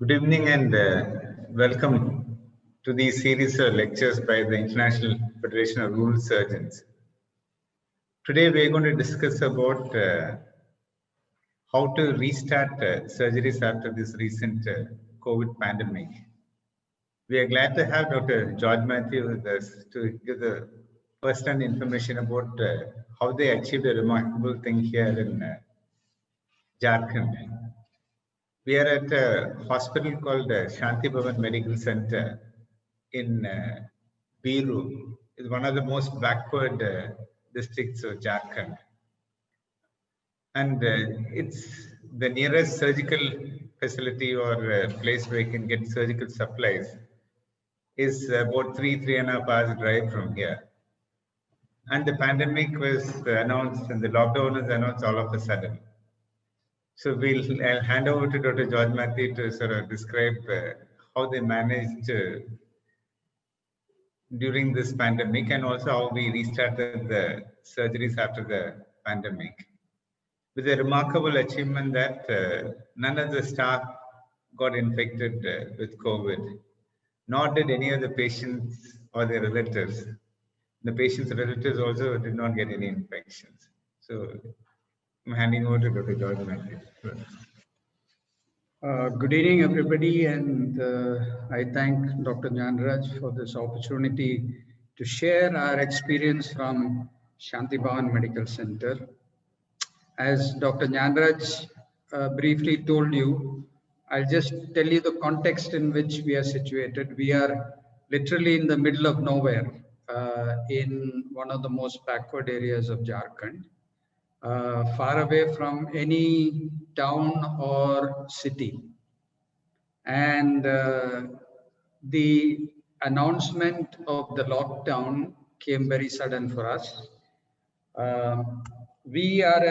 Good evening and welcome to the series of lectures by the International Federation of Rural Surgeons. Today we are going to discuss about how to restart surgeries after this recent COVID pandemic. We are glad to have Dr. George Matthew with us to give the first-hand information about how they achieved a remarkable thing here in Jharkhand. We are at a hospital called Shanti Bhavan Medical Center in Biru. It's one of the most backward districts of Jharkhand. And it's the nearest surgical facility or place where you can get surgical supplies is about 3.5 hours drive from here. And the pandemic was announced and the lockdown was announced all of a sudden. So I'll hand over to Dr. George Matthew to sort of describe how they managed during this pandemic and also how we restarted the surgeries after the pandemic. With a remarkable achievement that none of the staff got infected with COVID, nor did any of the patients or their relatives. The patients' relatives also did not get any infections. So I'm handing over to Dr. George Matthew. Good evening, everybody, and I thank Dr. Jnanraj for this opportunity to share our experience from Shanti Bhavan Medical Center. As Dr. Jnanraj briefly told you, I'll just tell you the context in which we are situated. We are literally in the middle of nowhere in one of the most backward areas of Jharkhand. Far away from any town or city. And the announcement of the lockdown came very sudden for us. We are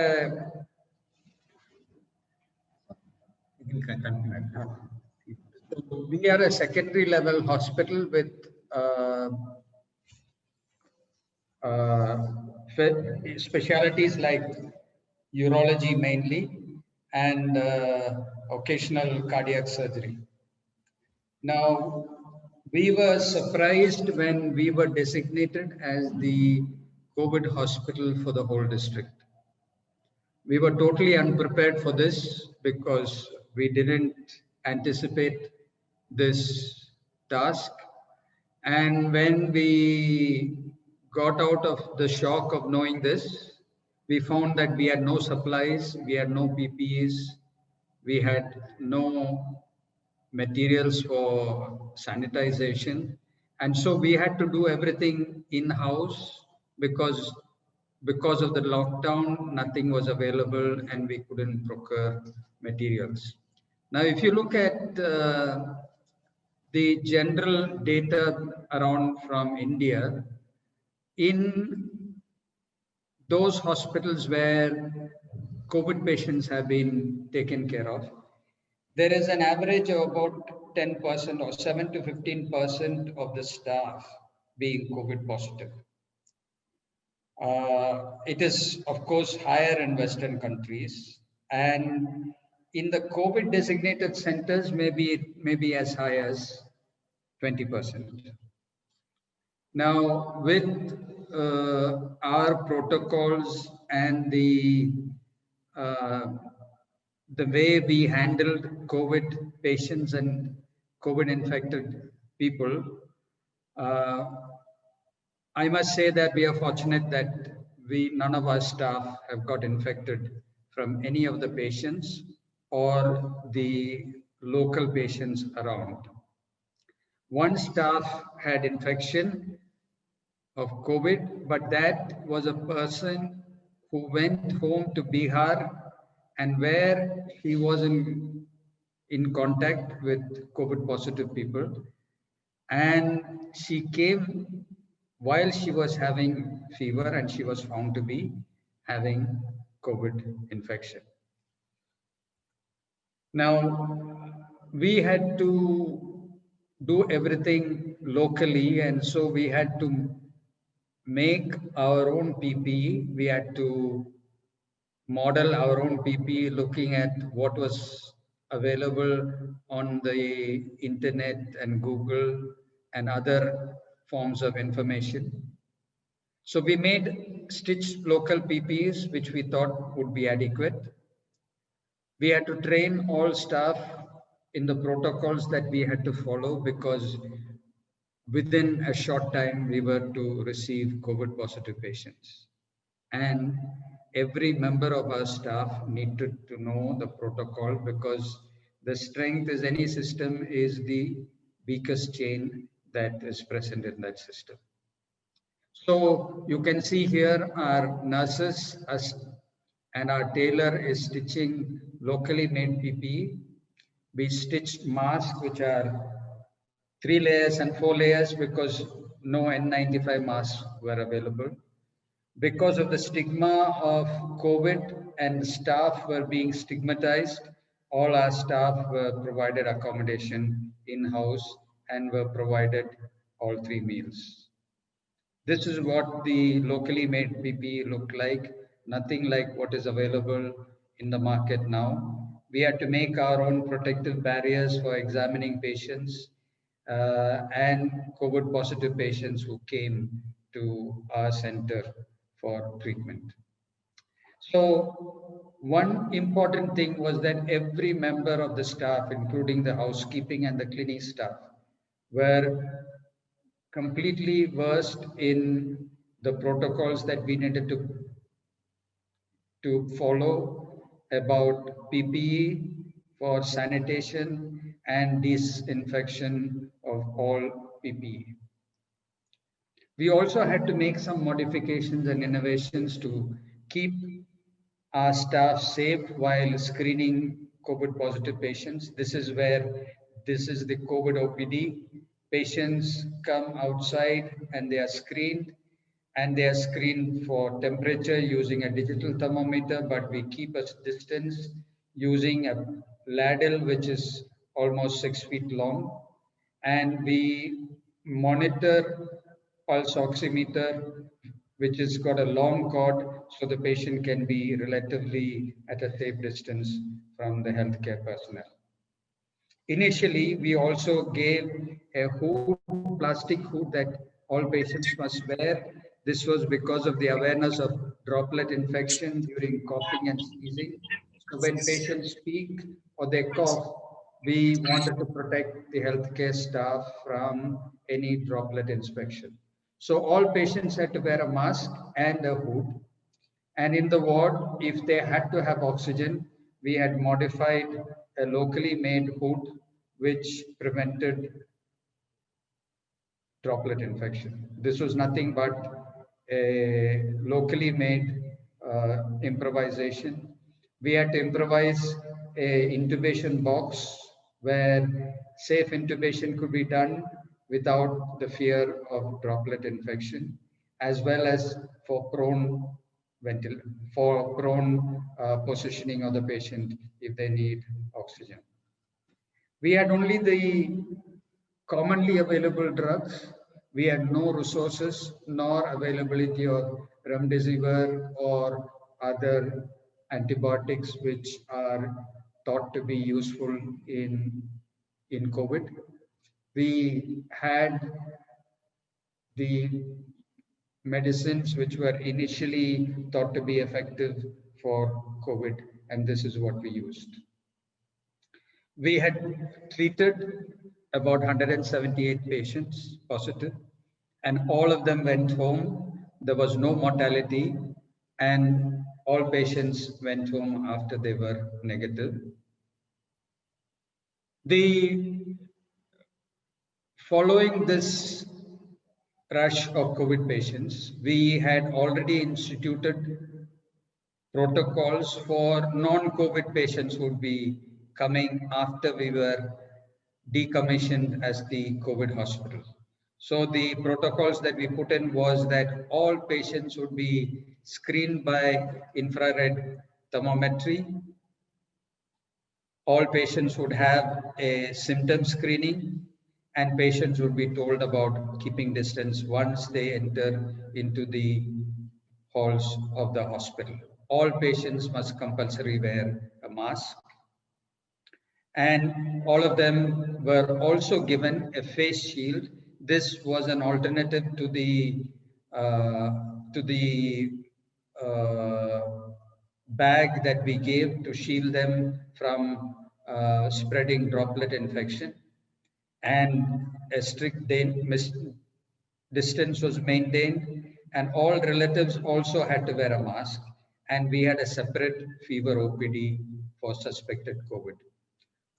a secondary level hospital with specialties like urology mainly and occasional cardiac surgery. Now, we were surprised when we were designated as the COVID hospital for the whole district. We were totally unprepared for this because we didn't anticipate this task. And when we got out of the shock of knowing this, we found that we had no supplies, we had no PPEs, we had no materials for sanitization. And so we had to do everything in-house because of the lockdown, nothing was available and we couldn't procure materials. Now, if you look at the general data around from India, in those hospitals where COVID patients have been taken care of, there is an average of about 10% or 7 to 15% of the staff being COVID positive. It is, of course, higher in Western countries. And in the COVID designated centers, maybe as high as 20%. Now, with our protocols and the way we handled COVID patients and COVID infected people, I must say that we are fortunate that none of our staff have got infected from any of the patients or the local patients around. One staff had infection of COVID, but that was a person who went home to Bihar and where he was in contact with COVID positive people. And she came while she was having fever and she was found to be having COVID infection. Now, we had to do everything locally, and so we had to make our own PPE. We had to model our own PPE looking at what was available on the internet and Google and other forms of information. So we made stitched local PPEs, which we thought would be adequate. We had to train all staff in the protocols that we had to follow, because within a short time we were to receive COVID positive patients. And every member of our staff needed to know the protocol, because the strength is any system is the weakest chain that is present in that system. So you can see here our nurses and our tailor is stitching locally made PPE. We stitched masks, which are 3 layers and 4 layers, because no N95 masks were available. Because of the stigma of COVID and staff were being stigmatized, all our staff were provided accommodation in-house and were provided all 3 meals. This is what the locally made PPE looked like, nothing like what is available in the market now. We had to make our own protective barriers for examining patients and COVID positive patients who came to our center for treatment. So one important thing was that every member of the staff, including the housekeeping and the clinic staff, were completely versed in the protocols that we needed to follow about PPE for sanitation and disinfection of all PPE. We also had to make some modifications and innovations to keep our staff safe while screening COVID positive patients. This is the COVID OPD. Patients come outside and they are screened, and they are screened for temperature using a digital thermometer, but we keep a distance using a ladle which is almost 6 feet long, and we monitor pulse oximeter, which has got a long cord, so the patient can be relatively at a safe distance from the healthcare personnel. Initially, we also gave a hood, plastic hood, that all patients must wear. This was because of the awareness of droplet infection during coughing and sneezing. So when patients speak or they cough, we wanted to protect the healthcare staff from any droplet infection. So all patients had to wear a mask and a hood. And in the ward, if they had to have oxygen, we had modified a locally made hood which prevented droplet infection. This was nothing but a locally made improvisation. We had to improvise a intubation box where safe intubation could be done without the fear of droplet infection, as well as for prone positioning of the patient if they need oxygen. We had only the commonly available drugs. We had no resources nor availability of remdesivir or other antibiotics which are thought to be useful in COVID. We had the medicines which were initially thought to be effective for COVID, and this is what we used. We had treated about 178 patients positive, and all of them went home. There was no mortality, and all patients went home after they were negative. Following this rush of COVID patients, we had already instituted protocols for non-COVID patients who would be coming after we were decommissioned as the COVID hospital. So the protocols that we put in was that all patients would be screened by infrared thermometry. All patients would have a symptom screening, and patients would be told about keeping distance once they enter into the halls of the hospital. All patients must compulsorily wear a mask. and all of them were also given a face shield. This was an alternative to the uh, to the uh, bag that we gave to shield them from spreading droplet infection, and a strict distance was maintained, and all relatives also had to wear a mask, and we had a separate fever OPD for suspected COVID.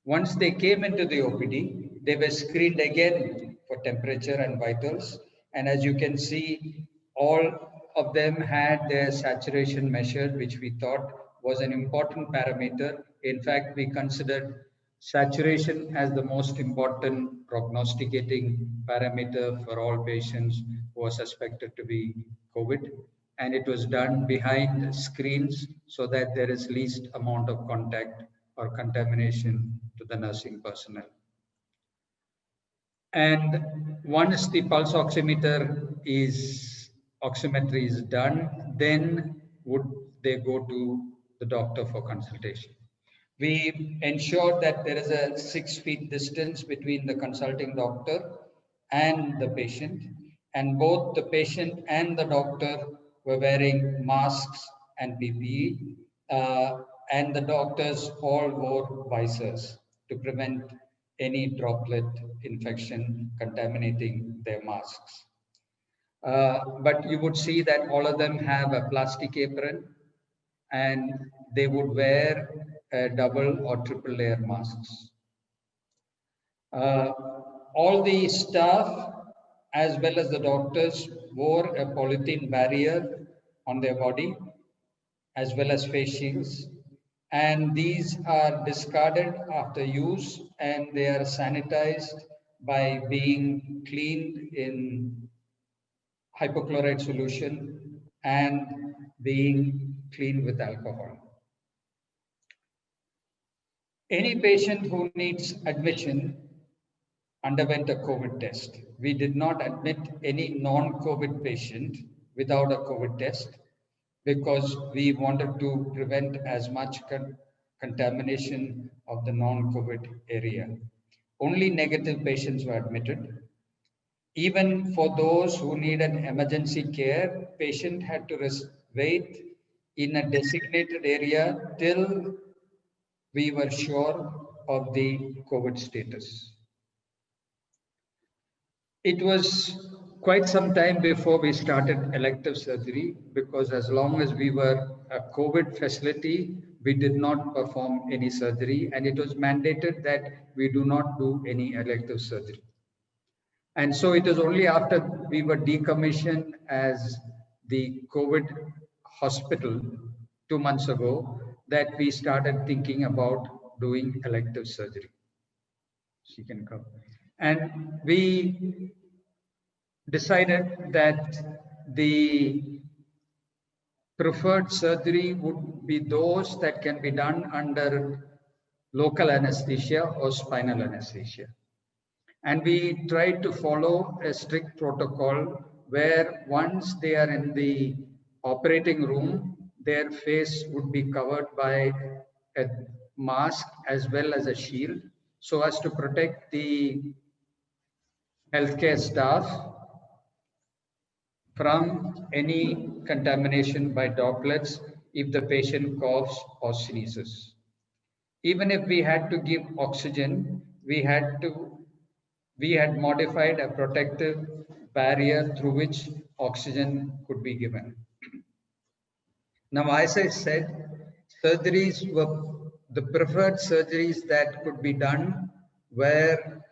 Once they came into the OPD, they were screened again for temperature and vitals. And as you can see, all of them had their saturation measured, which we thought was an important parameter. In fact, we considered saturation as the most important prognosticating parameter for all patients who are suspected to be COVID. And it was done behind screens so that there is least amount of contact or contamination to the nursing personnel. And once the pulse oximetry is done, then would they go to the doctor for consultation. We ensured that there is a 6 feet distance between the consulting doctor and the patient, and both the patient and the doctor were wearing masks and PPE, and the doctors all wore visors to prevent any droplet infection contaminating their masks. But you would see that all of them have a plastic apron, and they would wear double or triple layer masks. All the staff as well as the doctors wore a polythene barrier on their body as well as face shields, and these are discarded after use, and they are sanitized by being cleaned in hypochlorite solution and being cleaned with alcohol. Any patient who needs admission underwent a COVID test. We did not admit any non-COVID patient without a COVID test because we wanted to prevent as much contamination of the non-COVID area. Only negative patients were admitted. Even for those who need an emergency care, patient had to wait in a designated area till we were sure of the COVID status. It was quite some time before we started elective surgery, because as long as we were a COVID facility, we did not perform any surgery, and it was mandated that we do not do any elective surgery. And so it was only after we were decommissioned as the COVID hospital 2 months ago that we started thinking about doing elective surgery. She can come. And we decided that the preferred surgery would be those that can be done under local anesthesia or spinal anesthesia. And we tried to follow a strict protocol where once they are in the operating room, their face would be covered by a mask as well as a shield, so as to protect the healthcare staff from any contamination by droplets if the patient coughs or sneezes. Even if we had to give oxygen, we had modified a protective barrier through which oxygen could be given. Now, as I said, surgeries were the preferred surgeries that could be done were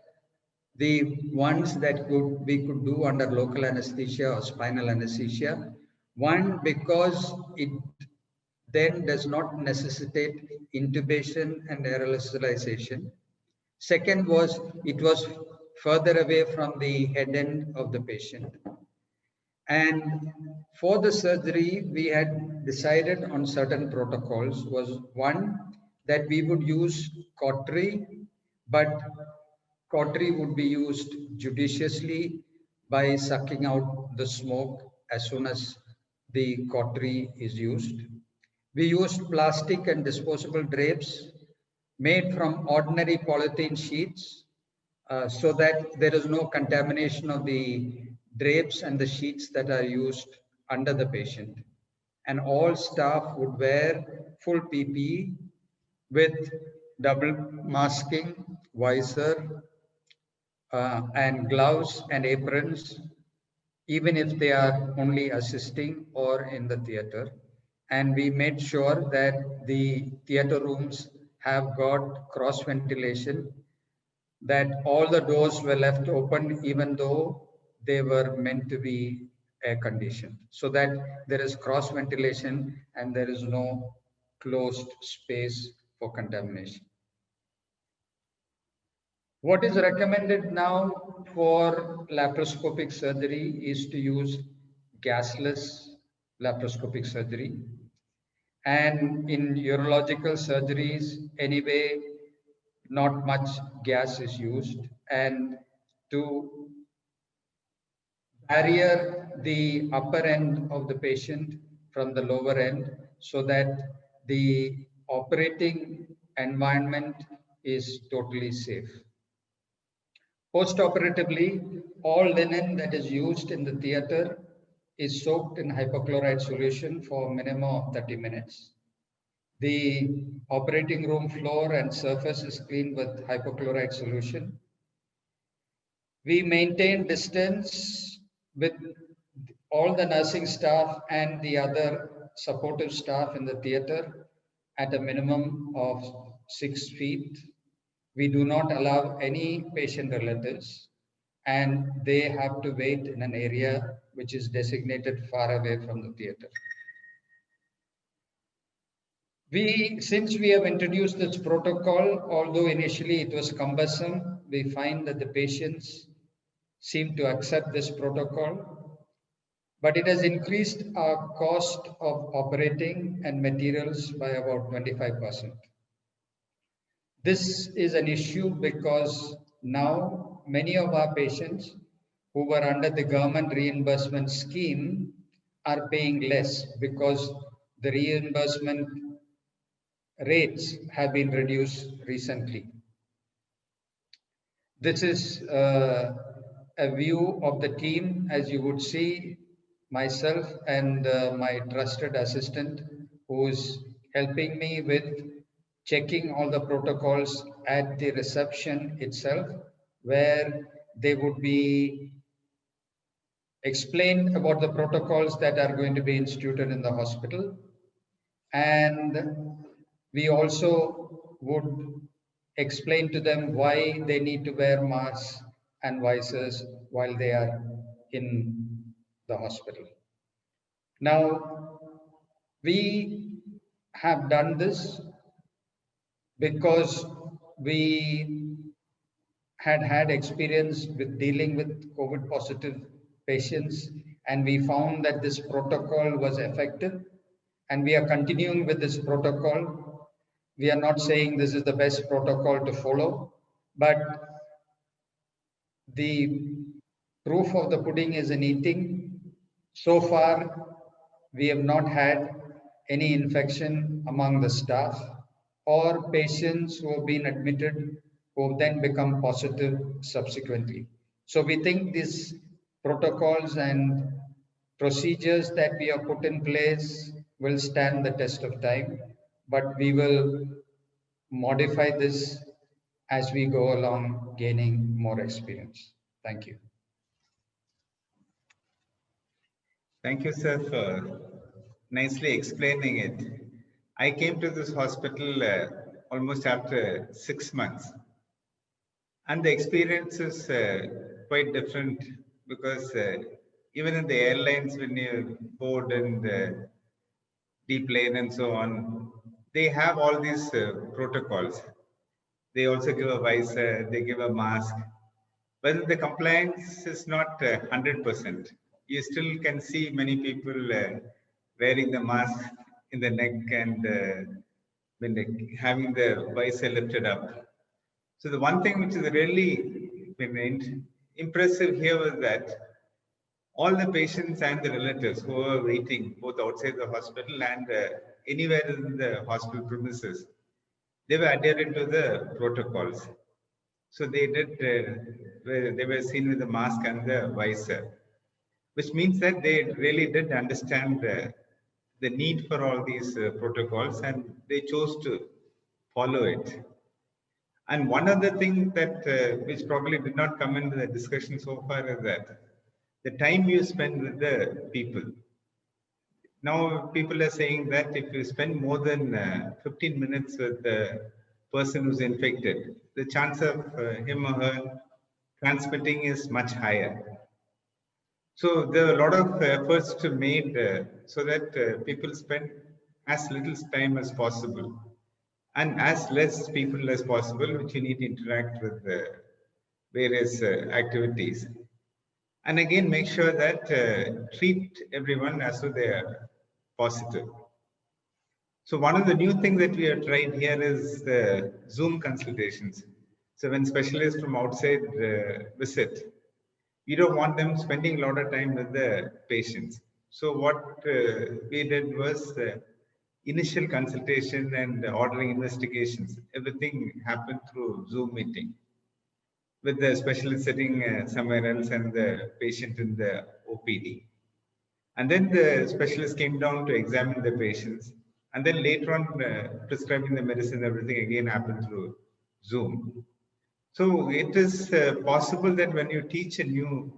the ones that we could do under local anesthesia or spinal anesthesia. One, because it then does not necessitate intubation and aerosolization. Second was, it was further away from the head end of the patient. And for the surgery, we had decided on certain protocols. Was one, that we would use cautery, but cautery would be used judiciously by sucking out the smoke as soon as the cautery is used. We used plastic and disposable drapes made from ordinary polythene sheets so that there is no contamination of the drapes and the sheets that are used under the patient. And all staff would wear full PPE with double masking, visor, and gloves and aprons, even if they are only assisting or in the theater. And we made sure that the theater rooms have got cross ventilation, that all the doors were left open even though they were meant to be air conditioned, so that there is cross ventilation and there is no closed space for contamination. What is recommended now for laparoscopic surgery is to use gasless laparoscopic surgery. And in urological surgeries, anyway, not much gas is used. And to barrier the upper end of the patient from the lower end so that the operating environment is totally safe. Post-operatively, all linen that is used in the theater is soaked in hypochlorite solution for a minimum of 30 minutes. The operating room floor and surface is cleaned with hypochlorite solution. We maintain distance with all the nursing staff and the other supportive staff in the theater at a minimum of 6 feet. We do not allow any patient relatives, and they have to wait in an area which is designated far away from the theater. Since we have introduced this protocol, although initially it was cumbersome, we find that the patients seem to accept this protocol, but it has increased our cost of operating and materials by about 25%. This is an issue because now many of our patients who were under the government reimbursement scheme are paying less because the reimbursement rates have been reduced recently. This is a view of the team, as you would see, myself and my trusted assistant who is helping me with checking all the protocols at the reception itself, where they would be explained about the protocols that are going to be instituted in the hospital. And we also would explain to them why they need to wear masks and visors while they are in the hospital. Now, we have done this because we had experience with dealing with COVID positive patients, and we found that this protocol was effective, and we are continuing with this protocol. We are not saying this is the best protocol to follow, but the proof of the pudding is in eating. So far, we have not had any infection among the staff or patients who have been admitted who have then become positive subsequently. So we think these protocols and procedures that we have put in place will stand the test of time, but we will modify this as we go along, gaining more experience. Thank you. Thank you, sir, for nicely explaining it. I came to this hospital almost after 6 months. And the experience is quite different because even in the airlines, when you board and deplane and so on, they have all these protocols. They also give a visor, they give a mask. But the compliance is not 100%. You still can see many people wearing the mask in the neck and having the visor lifted up. So the one thing which is really impressive here was that all the patients and the relatives who were waiting both outside the hospital and anywhere in the hospital premises, they were adherent to the protocols. So they did, they were seen with the mask and the visor, which means that they really did understand the need for all these protocols, and they chose to follow it. And one other thing that which probably did not come into the discussion so far is that the time you spend with the people. Now people are saying that if you spend more than 15 minutes with the person who's infected, the chance of him or her transmitting is much higher. So there are a lot of efforts to made so that people spend as little time as possible and as less people as possible, which you need to interact with various activities. And again, make sure that treat everyone as though they are positive. So one of the new things that we have tried here is the Zoom consultations. So when specialists from outside visit, you don't want them spending a lot of time with the patients. So what we did was initial consultation and ordering investigations. Everything happened through Zoom meeting, with the specialist sitting somewhere else and the patient in the OPD. And then the specialist came down to examine the patients. And then later on, prescribing the medicine, everything again happened through Zoom. So it is possible that when you teach a new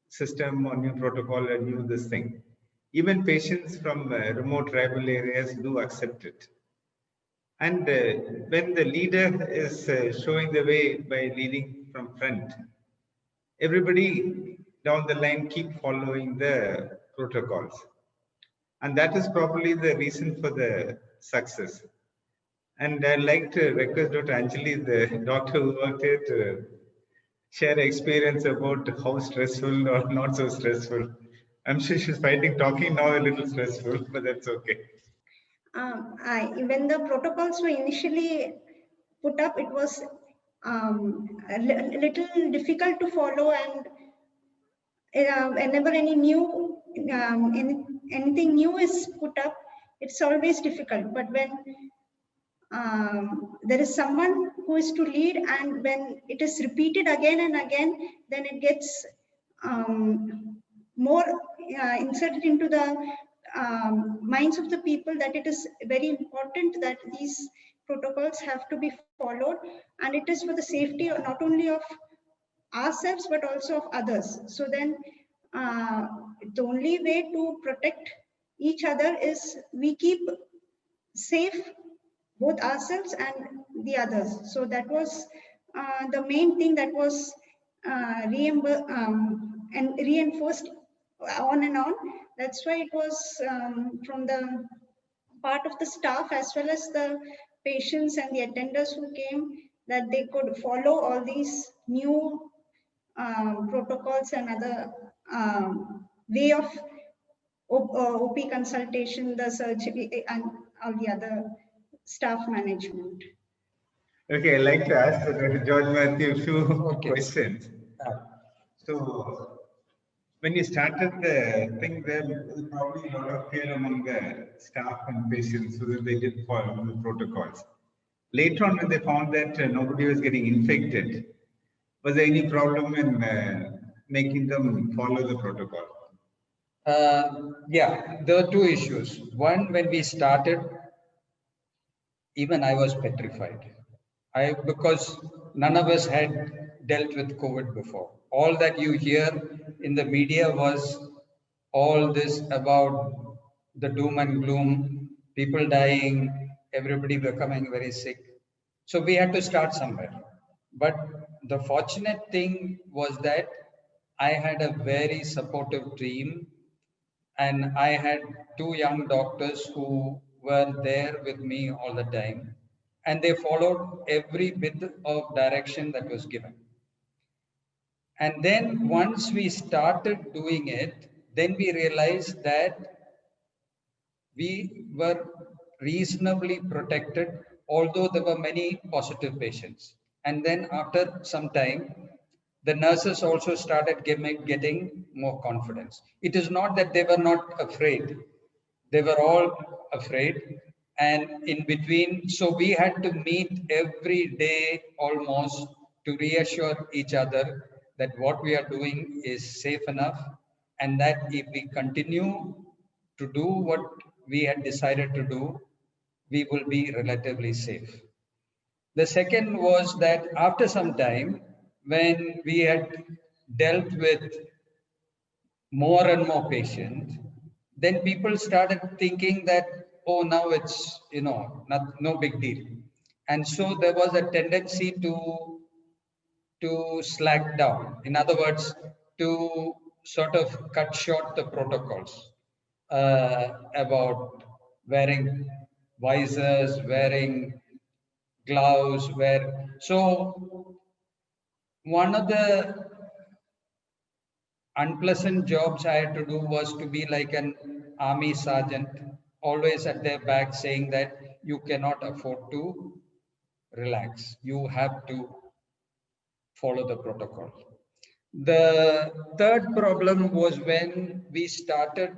system or new protocol or new this thing, even patients from remote tribal areas do accept it. And when the leader is showing the way by leading from front, everybody down the line keep following the protocols. And that is probably the reason for the success. And I'd like to request Dr. Anjali, the doctor who worked here, to share experience about how stressful or not so stressful. I'm sure she's finding talking now a little stressful, but that's okay. When the protocols were initially put up, it was a little difficult to follow, and whenever anything new is put up, it's always difficult. But when there is someone who is to lead, and when it is repeated again and again, then it gets more inserted into the minds of the people that it is very important that these protocols have to be followed, and it is for the safety not only of ourselves but also of others. So then the only way to protect each other is we keep safe both ourselves and the others. So that was the main thing that was reinforced on and on. That's why it was from the part of the staff as well as the patients and the attenders who came, that they could follow all these new protocols and other way of OP consultation, the surgery, and all the other staff management. Okay, I'd like to ask Dr. George Matthew a few questions. So, when you started the thing, there was probably a lot of fear among the staff and patients so that they did follow the protocols. Later on, when they found that nobody was getting infected, was there any problem in making them follow the protocol? Yeah, there are two issues. One, when we started, even I was petrified. Because none of us had dealt with COVID before. All that you hear in the media was all this about the doom and gloom, people dying, everybody becoming very sick. So we had to start somewhere. But the fortunate thing was that I had a very supportive team, and I had two young doctors who were there with me all the time, and they followed every bit of direction that was given. And then once we started doing it, then we realized that we were reasonably protected, although there were many positive patients. And then after some time, the nurses also started getting more confidence. It is not that they were not afraid. They were all afraid. And in between, so we had to meet every day almost to reassure each other that what we are doing is safe enough, and that if we continue to do what we had decided to do, we will be relatively safe. The second was that after some time, when we had dealt with more and more patients, then people started thinking that, oh, now it's, no big deal. And so there was a tendency to slack down. In other words, to sort of cut short the protocols about wearing visors, wearing gloves, so one of the unpleasant jobs I had to do was to be like an army sergeant, always at their back saying that you cannot afford to relax. You have to follow the protocol. The third problem was when we started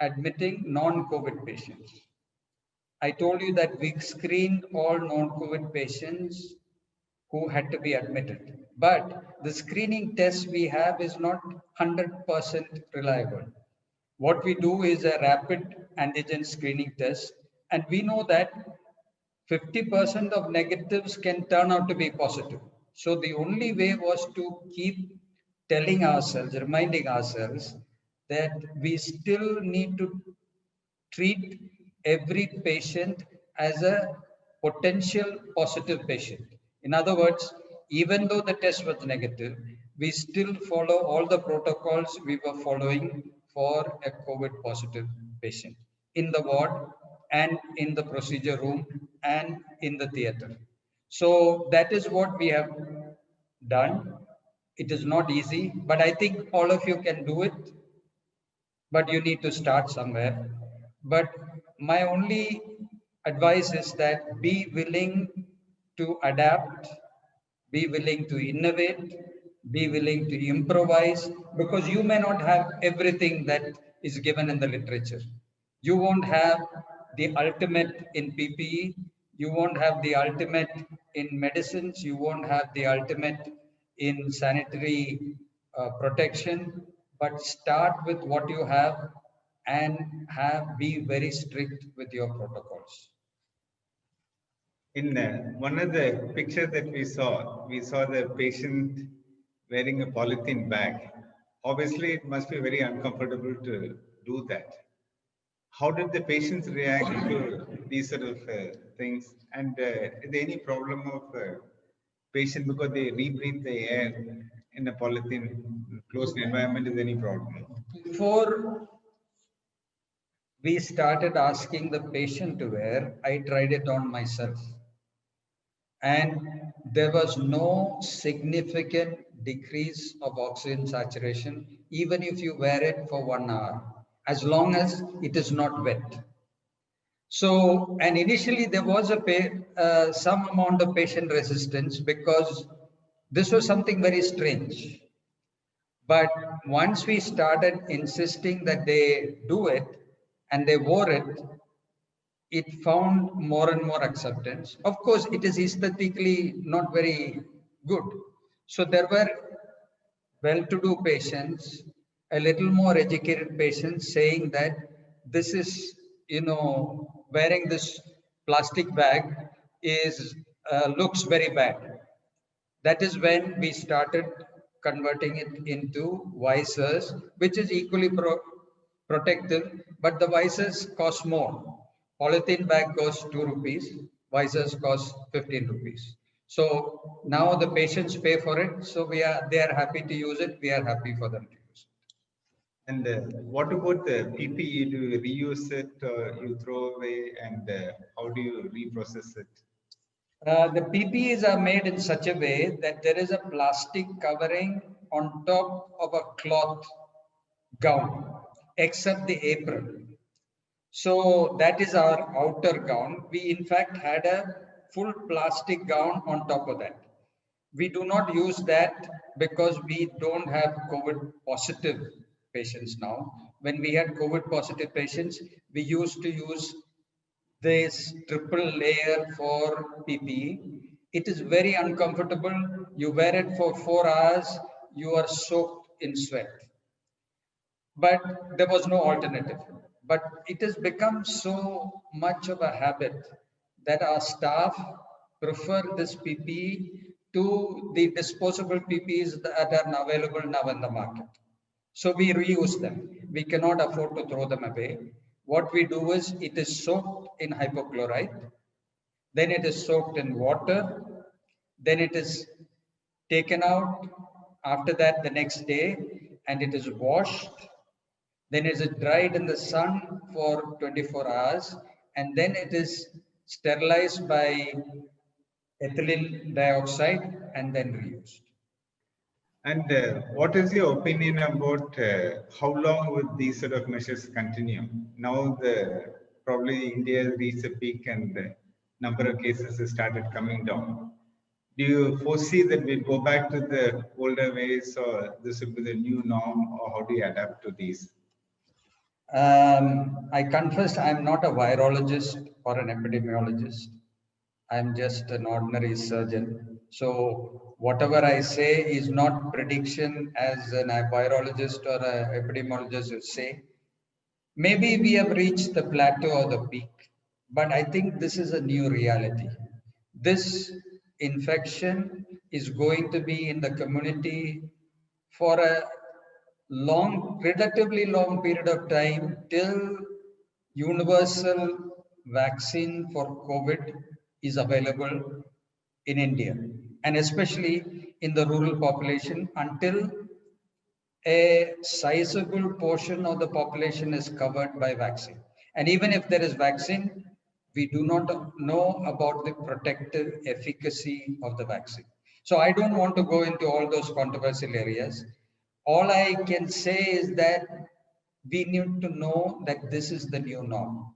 admitting non-COVID patients. I told you that we screened all non-COVID patients who had to be admitted. But the screening test we have is not 100% reliable. What we do is a rapid antigen screening test, and we know that 50% of negatives can turn out to be positive. So the only way was to keep telling ourselves, reminding ourselves that we still need to treat every patient as a potential positive patient. In other words, even though the test was negative, we still follow all the protocols we were following for a COVID positive patient in the ward and in the procedure room and in the theater. So that is what we have done. It is not easy, but I think all of you can do it, but you need to start somewhere. But my only advice is that be willing to adapt, be willing to innovate, be willing to improvise, because you may not have everything that is given in the literature. You won't have the ultimate in PPE, you won't have the ultimate in medicines, you won't have the ultimate in sanitary protection, but start with what you have and be very strict with your protocols. In one of the pictures that we saw the patient wearing a polythene bag. Obviously, it must be very uncomfortable to do that. How did the patients react to these sort of things? And is there any problem of patient because they rebreathe the air in a polythene closed environment? Is there any problem? Before we started asking the patient to wear, I tried it on myself. And there was no significant decrease of oxygen saturation, even if you wear it for 1 hour, as long as it is not wet. So, and initially there was some amount of patient resistance because this was something very strange. But once we started insisting that they do it and they wore it, it found more and more acceptance. Of course, it is aesthetically not very good. So there were well-to-do patients, a little more educated patients saying that this is, wearing this plastic bag is looks very bad. That is when we started converting it into visors, which is equally protective, but the visors cost more. Polythene bag costs 2 rupees, visors cost 15 rupees. So now the patients pay for it. So they are happy to use it. We are happy for them to use it. And what about the PPE? Do you reuse it or you throw away? And how do you reprocess it? The PPEs are made in such a way that there is a plastic covering on top of a cloth gown, except the apron. So that is our outer gown. We in fact had a full plastic gown on top of that. We do not use that because we don't have COVID positive patients now. When we had COVID positive patients, we used to use this triple layer for PPE. It is very uncomfortable. You wear it for 4 hours, you are soaked in sweat. But there was no alternative. But it has become so much of a habit that our staff prefer this PPE to the disposable PPEs that are now available now in the market. So we reuse them. We cannot afford to throw them away. What we do is it is soaked in hypochlorite, then it is soaked in water, then it is taken out after that the next day, and it is washed, then it is dried in the sun for 24 hours, and then it is sterilized by ethylene dioxide and then reused. And what is your opinion about how long would these sort of measures continue? Now, probably India has reached a peak and the number of cases has started coming down. Do you foresee that we go back to the older ways, or this will be the new norm, or how do you adapt to these? I confess I'm not a virologist or an epidemiologist. I'm just an ordinary surgeon. So whatever I say is not prediction as a virologist or an epidemiologist would say. Maybe we have reached the plateau or the peak, but I think this is a new reality. This infection is going to be in the community for a relatively long period of time till universal vaccine for COVID is available in India, and especially in the rural population until a sizable portion of the population is covered by vaccine. And even if there is vaccine, we do not know about the protective efficacy of the vaccine. So I don't want to go into all those controversial areas. All I can say is that we need to know that this is the new norm.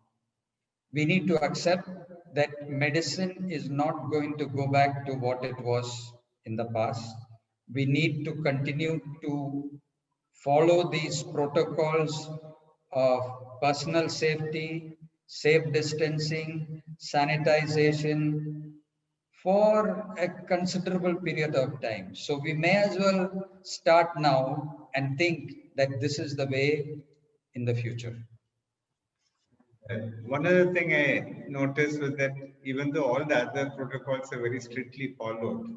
We need to accept that medicine is not going to go back to what it was in the past. We need to continue to follow these protocols of personal safety, safe distancing, sanitization for a considerable period of time. So we may as well start now and think that this is the way in the future. One other thing I noticed was that even though all the other protocols are very strictly followed,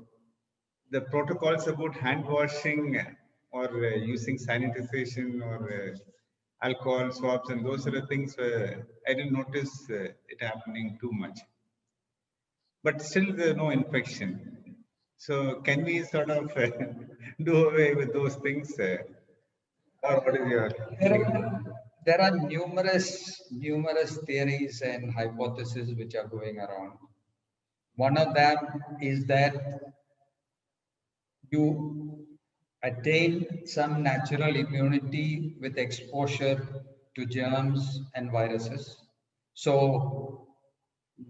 the protocols about hand washing or using sanitization or alcohol swabs and those sort of things, I didn't notice it happening too much. But still, there's no infection. So, can we sort of do away with those things? Or what is your? There are numerous theories and hypotheses which are going around. One of them is that you attain some natural immunity with exposure to germs and viruses. So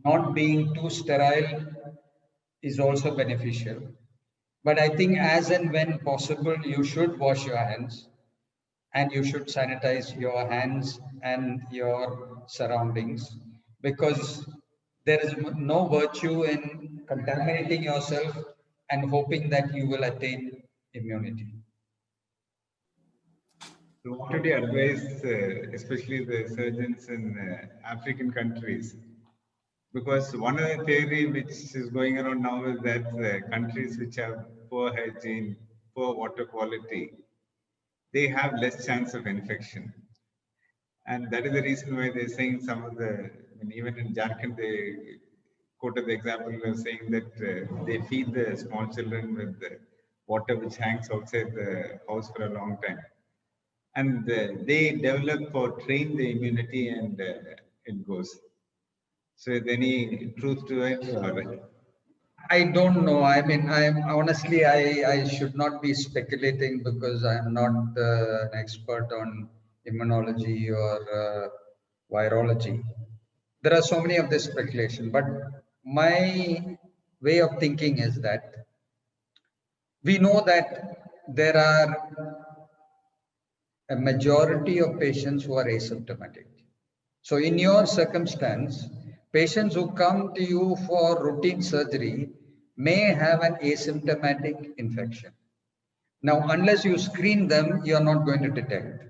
not being too sterile is also beneficial. But I think as and when possible, you should wash your hands and you should sanitize your hands and your surroundings, because there is no virtue in contaminating yourself and hoping that you will attain immunity. So what would you advise, especially the surgeons in African countries? Because one of the theory which is going around now is that countries which have poor hygiene, poor water quality, they have less chance of infection. And that is the reason why they're saying some of the, even in Jharkhand, they quoted the example of saying that they feed the small children with the water which hangs outside the house for a long time. And they develop or train the immunity and it goes. So is there any truth to it? Or? I don't know. I mean, I should not be speculating because I'm not an expert on immunology or virology. There are so many of this speculation, but my way of thinking is that we know that there are a majority of patients who are asymptomatic. So in your circumstance, Patients who come to you for routine surgery may have an asymptomatic infection. Now, unless you screen them, you're not going to detect.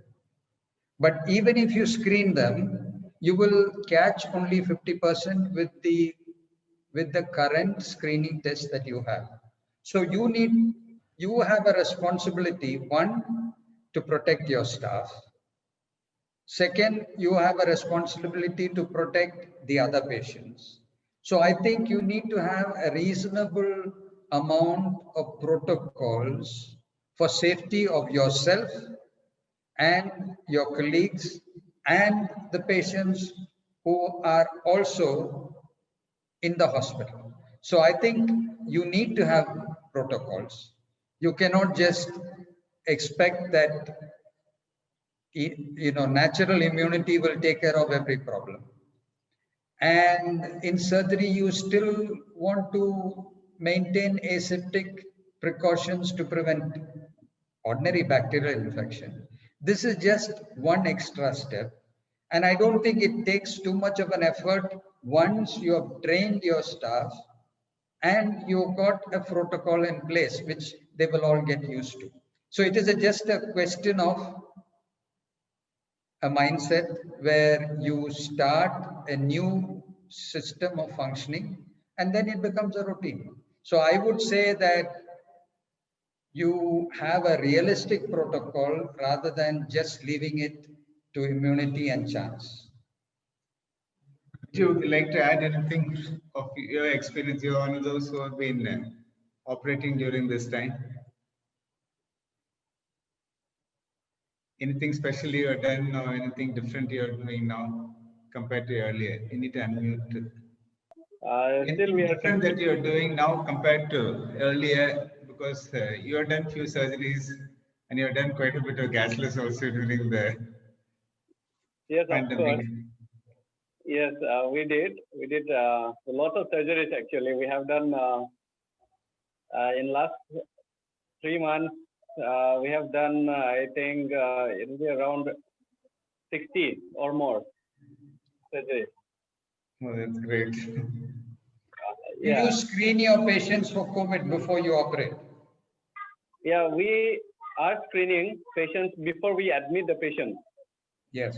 But even if you screen them, you will catch only 50% with the current screening test that you have. So you have a responsibility, one, to protect your staff. Second, you have a responsibility to protect the other patients. So I think you need to have a reasonable amount of protocols for safety of yourself and your colleagues and the patients who are also in the hospital. So I think you need to have protocols. You cannot just expect that natural immunity will take care of every problem. And in surgery, you still want to maintain aseptic precautions to prevent ordinary bacterial infection. This is just one extra step. And I don't think it takes too much of an effort once you have trained your staff and you've got a protocol in place, which they will all get used to. So it is just a question of a mindset where you start a new system of functioning and then it becomes a routine. So I would say that you have a realistic protocol rather than just leaving it to immunity and chance. Would you like to add anything of your experience? You're one of those who have been operating during this time. Anything special you have done or anything different you're doing now compared to earlier? You need to unmute. Still we are different that you're doing now compared to earlier, because you have done few surgeries and you have done quite a bit of gasless also during the pandemic. Of course. Yes, we did. We did a lot of surgeries actually. We have done in last 3 months. We have done, I think, it will be around 60 or more surgeries. Oh, that's great. Do you screen your patients for COVID before you operate? Yeah, we are screening patients before we admit the patient. Yes.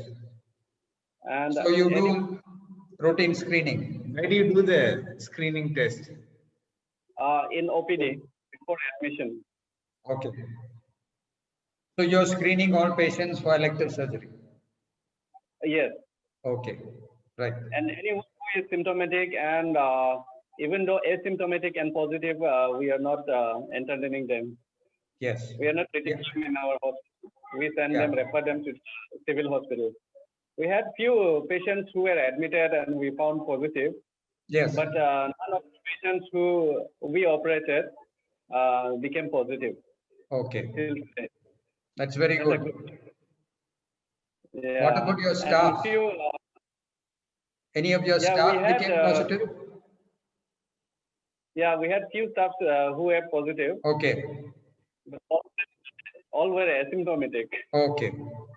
And so you do routine screening. Where do you do the screening test? In OPD before admission. Okay. So you're screening all patients for elective surgery? Yes. Okay, right. And anyone who is symptomatic and even though asymptomatic and positive, we are not entertaining them. Yes. We are not treating them in our hospital. We send them, refer them to civil hospitals. We had few patients who were admitted and we found positive. Yes. But none of the patients who we operated became positive. Okay. That's very good. Yeah. What about your staff? Any of your staff became positive? Yeah, we had few staffs who were positive. Okay. But all were asymptomatic. Okay,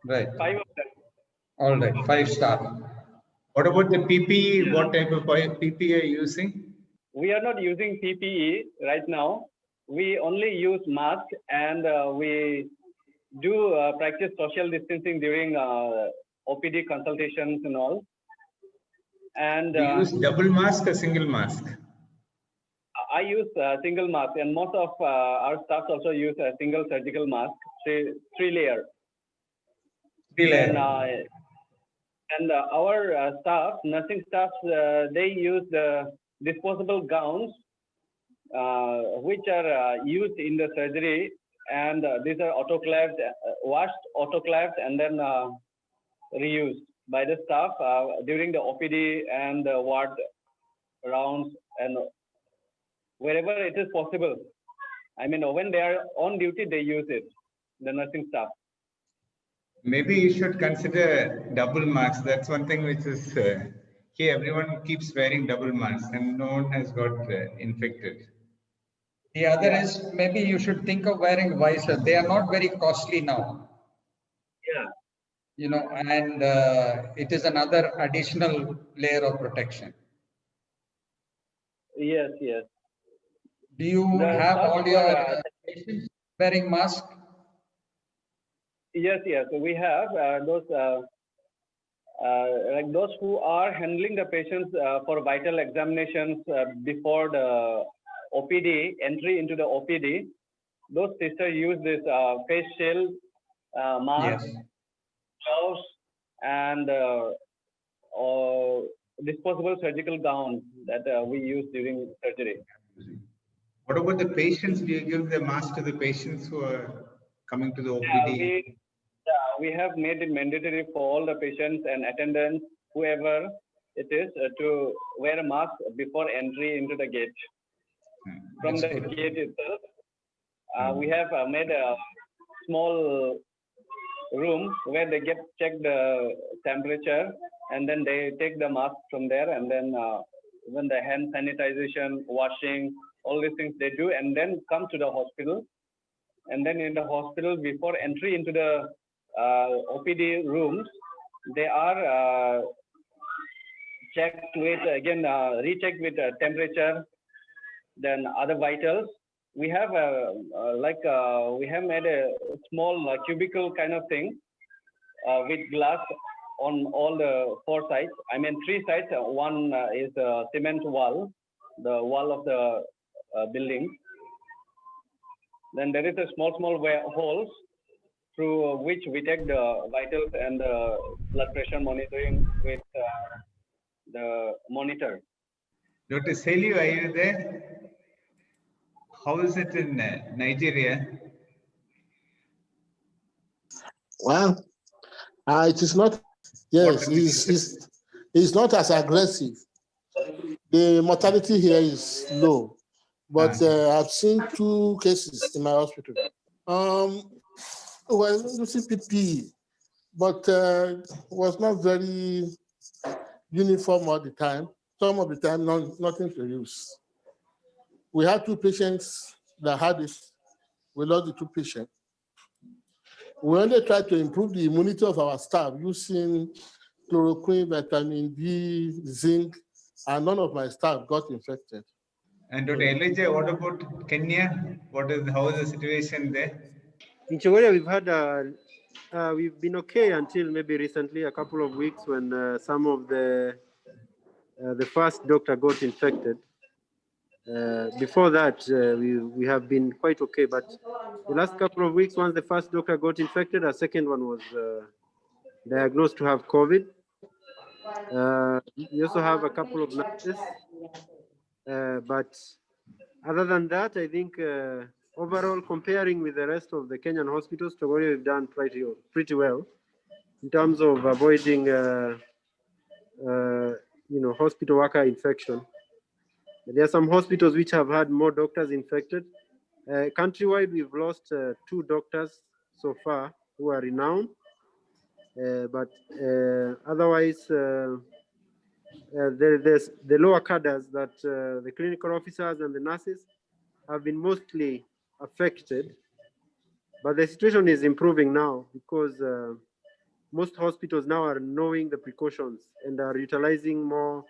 right. 5 of them. All right, 5 staff. What about the PPE? What type of PPE are you using? We are not using PPE right now. We only use mask and we do practice social distancing during OPD consultations and all. And do you use double mask or single mask? I use single mask, and most of our staff also use a single surgical mask, three layer. 3 layer. And our staff, nursing staff, they use the disposable gowns, which are used in the surgery, and these are autoclaved, washed, autoclaved, and then reused by the staff during the OPD and the ward rounds and wherever it is possible. I mean, when they are on duty, they use it, the nursing staff. Maybe you should consider double masks. That's one thing which is here. Everyone keeps wearing double masks and no one has got infected. The other is maybe you should think of wearing visor. They are not very costly now. Yeah. You know, and it is another additional layer of protection. Yes, yes. Do you The have staff all for, your patients wearing mask? yes, yes. We have those like those who are handling the patients for vital examinations before the OPD entry into the OPD. Those sisters use this face shield, mask, Yes. gloves, and disposable surgical gowns that we use during surgery. What about the patients? Do you give the mask to the patients who are coming to the OPD? We have made it mandatory for all the patients and attendants, whoever it is, to wear a mask before entry into the gate. From That's the good. gate itself, we have made a small room where they get checked the temperature, and then they take the mask from there, and then when the hand sanitization, washing, all these things they do, and then come to the hospital. And then in the hospital, before entry into the OPD rooms, they are checked with, again, rechecked with temperature, then other vitals. We have we have made a small cubicle kind of thing with glass on all the 4 sides. I mean 3 sides. One is a cement wall, the wall of the building. Then there is a small holes through which we take the vitals and the blood pressure monitoring with the monitor. Dr. Selu, are you there? How is it in Nigeria? Well, it is not. Yes, it's not as aggressive. The mortality here is low, but I've seen 2 cases in my hospital. Well, using PPE, but was not very uniform all the time. Some of the time, nothing to use. We had 2 patients that had it. We lost the 2 patients. We only tried to improve the immunity of our staff using chloroquine, vitamin D, zinc, and none of my staff got infected. And Dr. Elijah, what about Kenya? How is the situation there? In Chogoria, we've been okay until maybe recently, a couple of weeks, when some of the first doctor got infected. Before that, we have been quite okay, but the last couple of weeks, once the first doctor got infected, a second one was diagnosed to have COVID. We also have a couple of nurses, but other than that, I think overall, comparing with the rest of the Kenyan hospitals, Chogoria, we've done pretty well in terms of avoiding hospital worker infection. There are some hospitals which have had more doctors infected. Countrywide, we've lost 2 doctors so far who are renowned, but otherwise, there's the lower cadres that the clinical officers and the nurses have been mostly affected, but the situation is improving now because most hospitals now are knowing the precautions and are utilizing more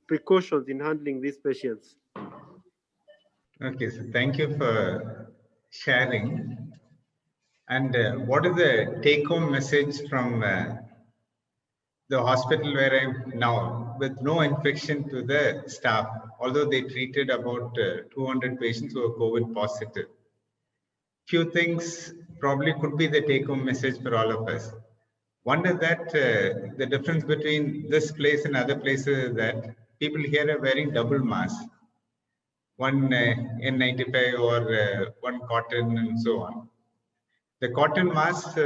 precautions in handling these patients. Okay, so thank you for sharing. And what is the take-home message from the hospital where I'm now, with no infection to the staff, although they treated about 200 patients who are COVID positive? Few things probably could be the take-home message for all of us. One is that the difference between this place and other places is that people here are wearing double masks. One N95 or one cotton and so on. The cotton masks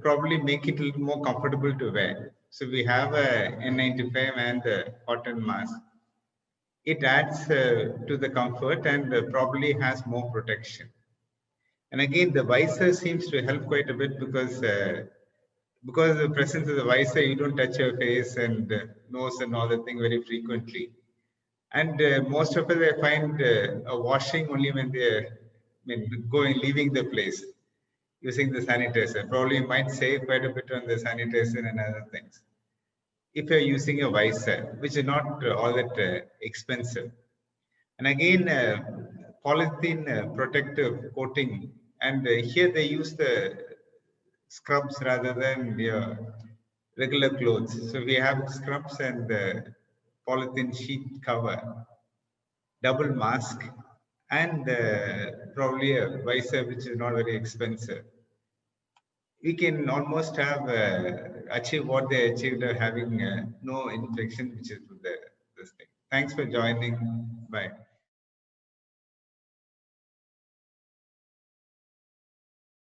probably make it a little more comfortable to wear. So we have a N95 and the cotton mask. It adds to the comfort and probably has more protection. And again, the visor seems to help quite a bit because of the presence of the visor, you don't touch your face and nose and all that thing very frequently. And most of us, I find washing only when they're leaving the place, using the sanitizer. Probably you might save quite a bit on the sanitizer and other things. If you're using a visor, which is not all that expensive. And again, polythene protective coating. And here they use the scrubs rather than your regular clothes. So we have scrubs and polythene sheet cover, double mask, and probably a visor which is not very expensive. We can almost have achieve what they achieved having no infection, which is this thing. Thanks for joining. Bye.